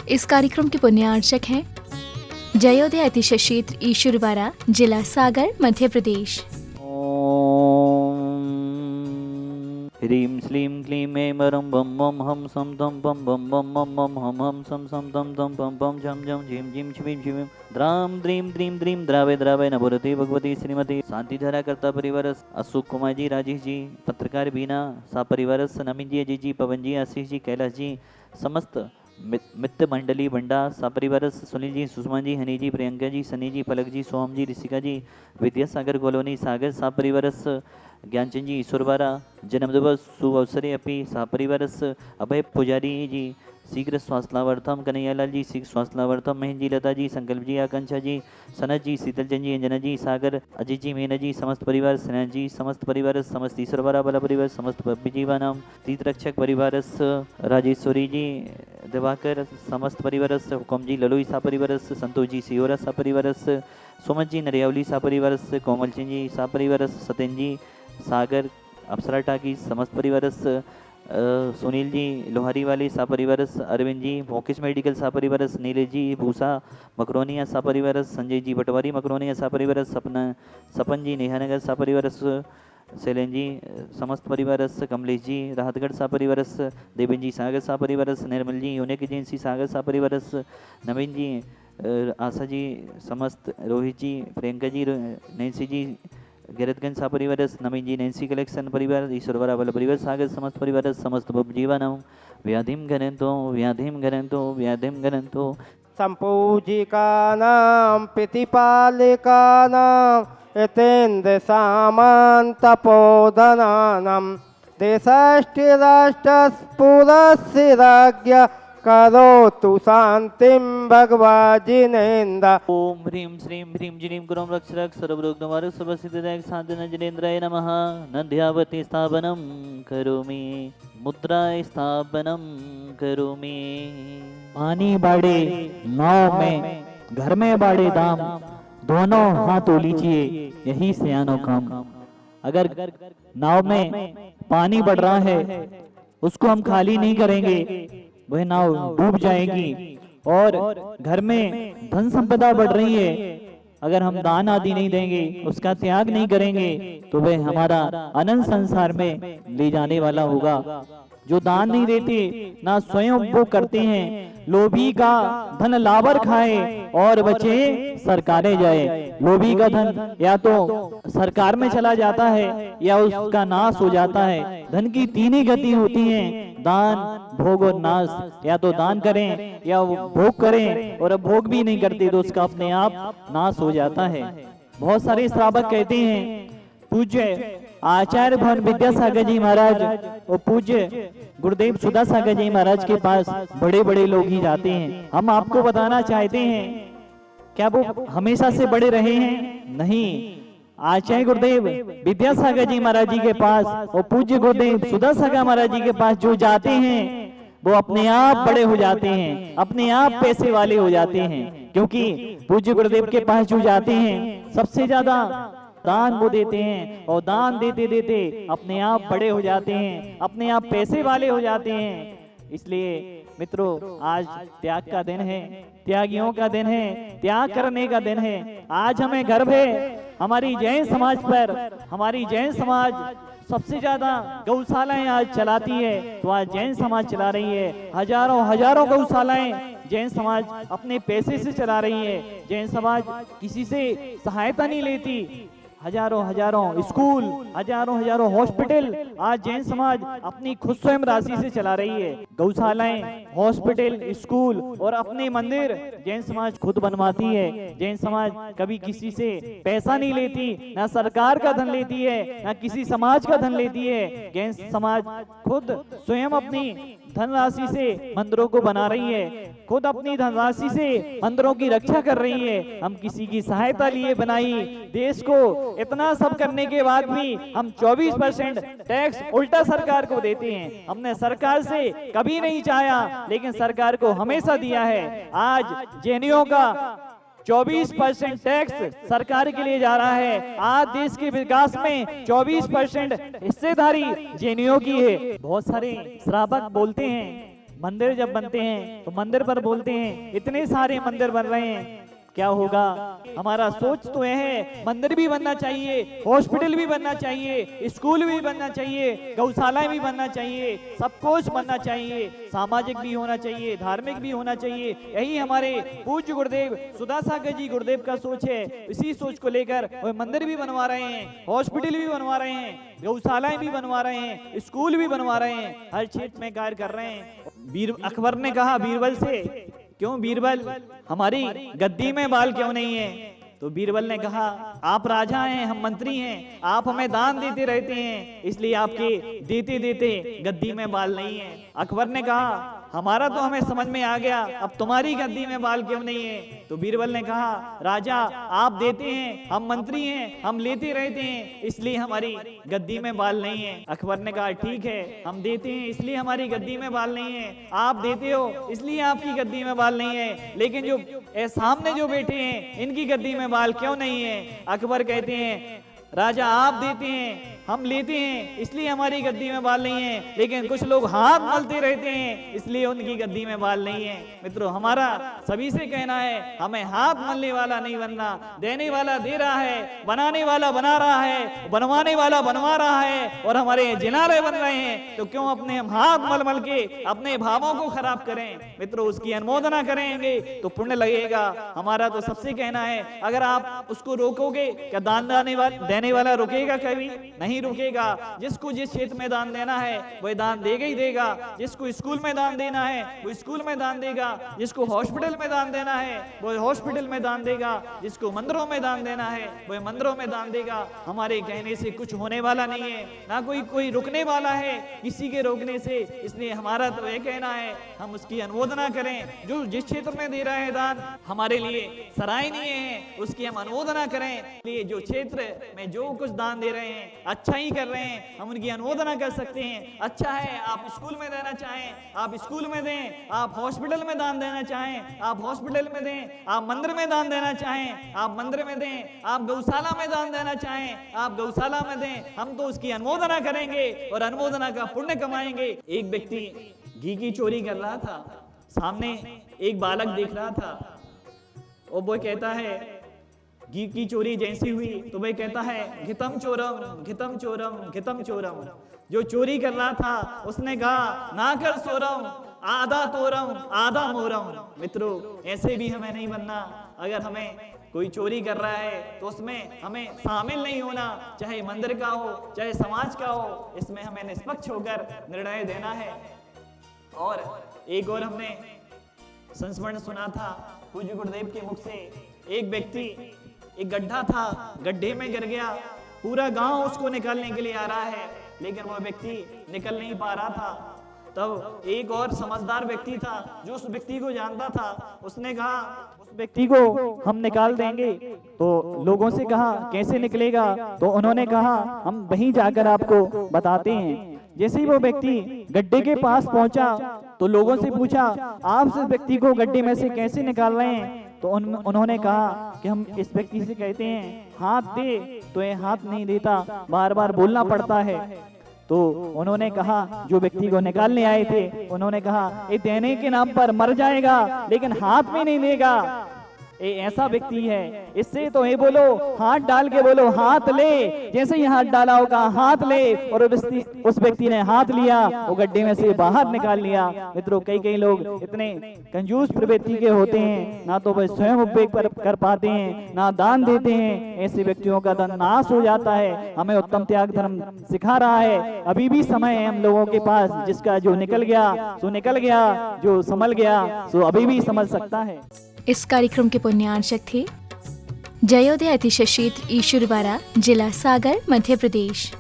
इस कार्यक्रम के पुण्यार्चक हैं जयोदय अतिशय क्षेत्र ईश्वरवाड़ा, जिला सागर, मध्य प्रदेश। ह्रीं श्लीं क्लीं ऐं मरं बम बम हम सम दम बम बम बम बम बम हम सम सम दम दम बम बम झम झम झीं झीं छिं छिं द्राम द्रीं द्रीं द्रीं द्रावे द्रावे नभोरते भगवती श्रीमती शांतिधारा कर्ता परिवारस अशोक कुमार जी, राजेश जी, पत्रकार बीना सा परिवारस नमीन जी, अजय जी, पवन जी, आशीष जी, कैलाश जी, समस्त मित्र मंडली बंडा सा परिवारस सुनील जी, सुषमा जी, हनी जी, प्रियंका जी, सनी जी, पलक जी, सोहम जी, ऋषिका जी, विद्यासागर कॉलोनी सागर सा परिवारस ज्ञानचंद जी, ईश्वरवाड़ा जन्मदिवस शुभ अवसरे अपि सहपरिवारस अभय पुजारी जी, शीघ्र स्वास्थ्यलाभर्थम कन्हैयालाल जी, शीघ्र स्वास्थ्यलाभर्थम महेंद्र जी, लता जी, संकल्प जी, आकांक्षा जी, सनत जी, शीतलचंद जी, अंजना जी, सागर, अजय जी, मीना जी, समस्त परिवार, स्नेह जी, समस्त परिवार, समस्त ईश्वरवाड़ा वाला परिवार, समस्त पप्पी जीवानाम, तीर्थ रक्षक परिवारस राजेश्वरी जी, दिवाकर, समस्त परिवारस हुकम जी, ललोई सा परिवारस, संतोष जी, सियोरा सा परिवारस, सोमत जी, नरियावली सा परिवारस, कोमल चंद जी सा परिवारस, सत्यन जी, सागर, अप्सरा टाकी, समस्त परिवारस, सुनील जी, लोहारी वाली सा परिवारस, अरविंद जी, मोकेश मेडिकल सा परिवारस, नीलेश जी, भूसा मकरोनिया सा परिवारस, संजय जी, पटवारी मकरोनिया सा परिवारस, सपन जी, नेहानगर सा परिवारस, शैलेन जी, समस्त परिवारस, कमलेश जी, राहतगढ़ सा परिवारस, देवेन जी, सागर सा परिवारस, निर्मल जी, यूनिक एजेंसी सागर सा परिवारस, नवीन जी, आशा जी, समस्त रोहित जी, प्रियंका जी, नैन्सी जी, गिरतगंज सा परिवारस, नवीन जी, नैन्सी कलेक्शन परिवार, ईश्वरवाड़ा वाला परिवार सागर, समस्त परिवार, समस्त जीवनम व्याधिं घनंतो व्याधिं घनंतो व्याधिं घनंतो। संपूजिकानां प्रतिपालिकानां यतेन्द्र सामन्तपोधनानां देशष्टिराष्ट्रस्फुरस्य राज्ञ करोतु शांतिं भगवाजिनेन्द्र। ओम ह्रीं श्रीं ह्रीं जिनीं गुरुं रक्षरक सर्वरोगनिवारक सर्वसिद्धिदायक शांतिनंजनेन्द्राय नमः। नंद्यावती स्थापनं करोमि मुद्राय स्थापनं करोमि। पानी बाड़े नाव में, घर में बाड़े दाम, दोनों हाथों लीजिए यही सियानों काम। अगर नाव में पानी बढ़ रहा है उसको हम खाली नहीं करेंगे, वह नाव डूब जाएगी। और घर में धन संपदा बढ़ रही है, अगर हम दान आदि नहीं देंगे, उसका त्याग नहीं करेंगे, तो वह हमारा अनंत संसार में ले जाने वाला होगा। जो दान नहीं देते, ना स्वयं वो करते हैं, लोभी का धन लावर खाए और बचे सरकारें जाए। लोभी का धन या तो सरकार में चला जाता है या उसका नाश हो जाता है। धन की तीन ही गति होती हैं, दान, भोग और नाश। या तो दान करें या भोग करें, और अब भोग भी नहीं करते तो उसका अपने आप नाश हो जाता है। बहुत सारे श्रावक कहते हैं पूज्य आचार्य भवन विद्यासागर जी महाराज और पूज्य गुरुदेव सुधा सागर जी महाराज के पास बड़े बड़े लोग ही जाते हैं। हम आपको बताना चाहते हैं, क्या वो हमेशा से बड़े रहे हैं? नहीं। आचार्य गुरुदेव विद्यासागर जी महाराज जी के पास और पूज्य गुरुदेव सुधा सागर महाराज जी के पास जो जाते हैं वो अपने आप बड़े हो जाते हैं, अपने आप पैसे वाले हो जाते हैं। क्योंकि पूज्य गुरुदेव के पास जो जाते हैं सबसे ज्यादा दान वो देते हैं, और दान देते देते अपने आप बड़े हो जाते हैं, अपने आप पैसे वाले हो जाते हैं। इसलिए मित्रों, आज त्याग का दिन है, त्यागियों का दिन है, त्याग करने का दिन है। आज हमें गर्व है हमारी जैन समाज पर। हमारी जैन समाज सबसे ज्यादा गौशालाएं आज चलाती है, तो आज जैन समाज चला रही है। हजारों गौशालाएं जैन समाज अपने पैसे से चला रही है। जैन समाज किसी से सहायता नहीं लेती। हजारों स्कूल, हजारों हॉस्पिटल आज जैन समाज अपनी खुद स्वयं राशि से चला रही है। गौशालाएं, हॉस्पिटल, स्कूल और अपने मंदिर जैन समाज खुद बनवाती है। जैन समाज कभी किसी से पैसा नहीं लेती, ना सरकार का धन लेती है, ना किसी समाज का धन लेती है। जैन समाज खुद स्वयं अपनी धनराशि से मंदिरों को बना रही है, खुद अपनी धनराशि से मंदिरों की रक्षा कर रही है। हम किसी की सहायता लिए बनाई देश को, इतना सब करने के बाद भी हम 24% टैक्स उल्टा सरकार को देते हैं। हमने सरकार से कभी नहीं चाहा, लेकिन सरकार को हमेशा दिया है। आज जैनियों का 24% टैक्स सरकार के लिए जा रहा है। आज देश के विकास में 24% हिस्सेदारी जैनियों की है। बहुत सारे श्रावक बोलते हैं मंदिर जब बनते हैं तो मंदिर पर बोलते हैं इतने सारे मंदिर बन रहे हैं, क्या होगा? हमारा सोच तो यह है मंदिर भी बनना चाहिए, हॉस्पिटल भी बनना चाहिए, स्कूल भी बनना चाहिए, गौशालाएं भी बनना चाहिए, सब कुछ बनना चाहिए, सामाजिक भी होना चाहिए, धार्मिक भी होना चाहिए। यही हमारे पूज्य गुरुदेव सुधासागर जी गुरुदेव का सोच है। इसी सोच को लेकर वो मंदिर भी बनवा रहे हैं, हॉस्पिटल भी बनवा रहे हैं, गौशालाएं भी बनवा रहे हैं, स्कूल भी बनवा रहे हैं, हर क्षेत्र में कार्य कर रहे हैं। अकबर ने कहा बीरबल से, क्यों बीरबल हमारी गद्दी में बाल क्यों नहीं है? तो बीरबल ने कहा आप राजा हैं, हम मंत्री हैं, आप हमें दान देते रहते हैं, इसलिए आपके देते देते गद्दी में बाल नहीं है। अकबर ने कहा हमारा तो हमें समझ में आ गया, अब तुम्हारी गद्दी में बाल क्यों नहीं है? तो बीरबल ने कहा राजा आप देते हैं, हम मंत्री हैं, हम लेते रहते हैं, इसलिए हमारी गद्दी में बाल नहीं है। अकबर ने कहा ठीक है, हम देते हैं इसलिए हमारी गद्दी में बाल नहीं है, आप देते हो इसलिए आपकी गद्दी में बाल नहीं है, लेकिन जो सामने जो बैठे हैं इनकी गद्दी में बाल क्यों नहीं है? अकबर कहते हैं राजा आप देते हैं, हम लेते हैं, इसलिए हमारी गद्दी में बाल नहीं है, लेकिन कुछ लोग हाथ मलते रहते हैं इसलिए उनकी गद्दी में बाल नहीं है। मित्रों हमारा सभी से कहना है हमें हाथ मलने वाला नहीं बनना, देने वाला दे रहा है, बनाने वाला बना रहा है, बनवाने वाला बनवा रहा है, और हमारे जिनारे बन रहे हैं, तो क्यों अपने हम हाथ मल मल के अपने भावों को खराब करें? मित्रों उसकी अनुमोदना करेंगे तो पुण्य लगेगा। हमारा तो सबसे कहना है अगर आप उसको रोकोगे, क्या दान देने वाला रुकेगा? कभी नहीं रुकेगा। जिसको जिस क्षेत्र में दान देना है वह दान देगा ही देगा, जिसको स्कूल में दान देना है वो स्कूल में दान देगा, जिसको हॉस्पिटल में दान देना है वो हॉस्पिटल में दान देगा, जिसको मंदिरों में दान देना है वो मंदिरों में दान देगा। हमारे कहने से कुछ होने वाला नहीं है, ना कोई रुकने वाला है किसी के रोकने से, इसलिए हमारा तो यह कहना है हम उसकी अनुमोदना करें। जो जिस क्षेत्र में दे रहा है दान हमारे लिए सराहनीय है, उसकी हम अनुमोदना करें। इसलिए जो क्षेत्र में जो कुछ दान दे रहे हैं अच्छा ही कर रहे हैं, हम उनकी अनुमोदना कर सकते हैं। अच्छा है आप स्कूल में देना चाहें आप स्कूल में दें, आप हॉस्पिटल में दान देना चाहें आप हॉस्पिटल में दें, आप मंदिर में दान देना चाहें आप मंदिर में दें, आप गौशाला में दान देना चाहें आप गौशाला में दें। हम तो उसकी अनुमोदना करेंगे और अनुमोदना का पुण्य कमाएंगे। एक व्यक्ति घी की चोरी कर रहा था, सामने एक बालक देख रहा था और वो कहता है घी की चोरी जैसी हुई तो वह कहता है घितम चोरम घितम चोरम घितम चोरम। जो चोरी कर रहा था उसने कहा ना कर सोरम आधा तोरम आधा मोरम। मित्रों ऐसे भी हमें नहीं बनना। अगर हमें कोई चोरी कर रहा है तो उसमें हमें शामिल नहीं होना, चाहे मंदिर का हो चाहे समाज का हो, इसमें हमें निष्पक्ष होकर निर्णय देना है। और एक और हमने संस्मरण सुना था पूज्य गुरुदेव के मुख से। एक व्यक्ति एक गड्ढा था, गड्ढे में गिर गया, पूरा गांव उसको निकालने के लिए आ रहा है, लेकिन वो व्यक्ति निकल नहीं पा रहा था। तब एक और समझदार व्यक्ति था जो उस व्यक्ति को जानता था, उसने कहा उस व्यक्ति को हम निकाल देंगे। तो लोगों से कहा कैसे निकलेगा? तो उन्होंने कहा हम वहीं जाकर आपको बताते हैं। जैसे ही वो व्यक्ति गड्ढे के पास पहुंचा तो लोगों से पूछा आप इस व्यक्ति को गड्ढे में से कैसे निकाल रहे हैं? तो उन्होंने कहा कि हम इस व्यक्ति से कहते हैं हाथ दे तो ये हाथ नहीं देता, बार बार बोलना पड़ता है। तो उन्होंने कहा जो व्यक्ति को निकालने आए थे उन्होंने कहा ये देने के नाम पर मर जाएगा लेकिन हाथ में नहीं देगा। ये ऐसा व्यक्ति है, इससे तो ये बोलो हाथ डाल के बोलो हाथ ले। जैसे ही हाथ डाला होगा हाथ ले, और उस व्यक्ति ने हाथ लिया, वो गड्ढे में से बाहर निकाल लिया। मित्रों कई लोग इतने कंजूस प्रवृत्ति के होते हैं, ना तो वह स्वयं उपयोग कर पाते हैं ना दान देते हैं। ऐसे व्यक्तियों का धन नाश हो जाता है। हमें उत्तम त्याग धर्म सिखा रहा है। अभी भी समय है हम लोगों के पास, जिसका जो निकल गया सो निकल गया, जो संभल गया सो अभी भी संभल सकता है। इस कार्यक्रम के पुण्यार्चक थे जयोदय अतिशय क्षेत्र ईश्वरवाड़ा, जिला सागर, मध्य प्रदेश।